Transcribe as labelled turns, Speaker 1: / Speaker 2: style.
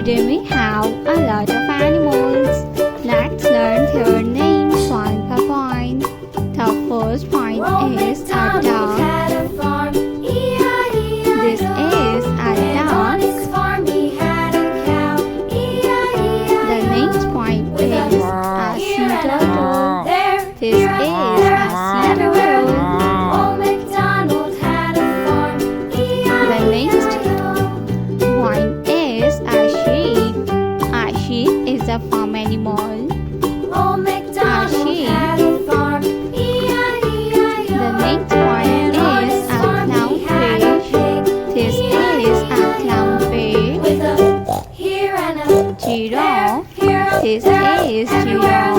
Speaker 1: Today we have a lot of animals. Let's learn their names one by one. The first one is a dog. This is a dog. The next one is a sea turtle. This is a sea turtle. The next one is a sheep. A sheep is a farm animal. A sheep. The next one is a clownfish. This is a clownfish. Giraffe. This is giraffe.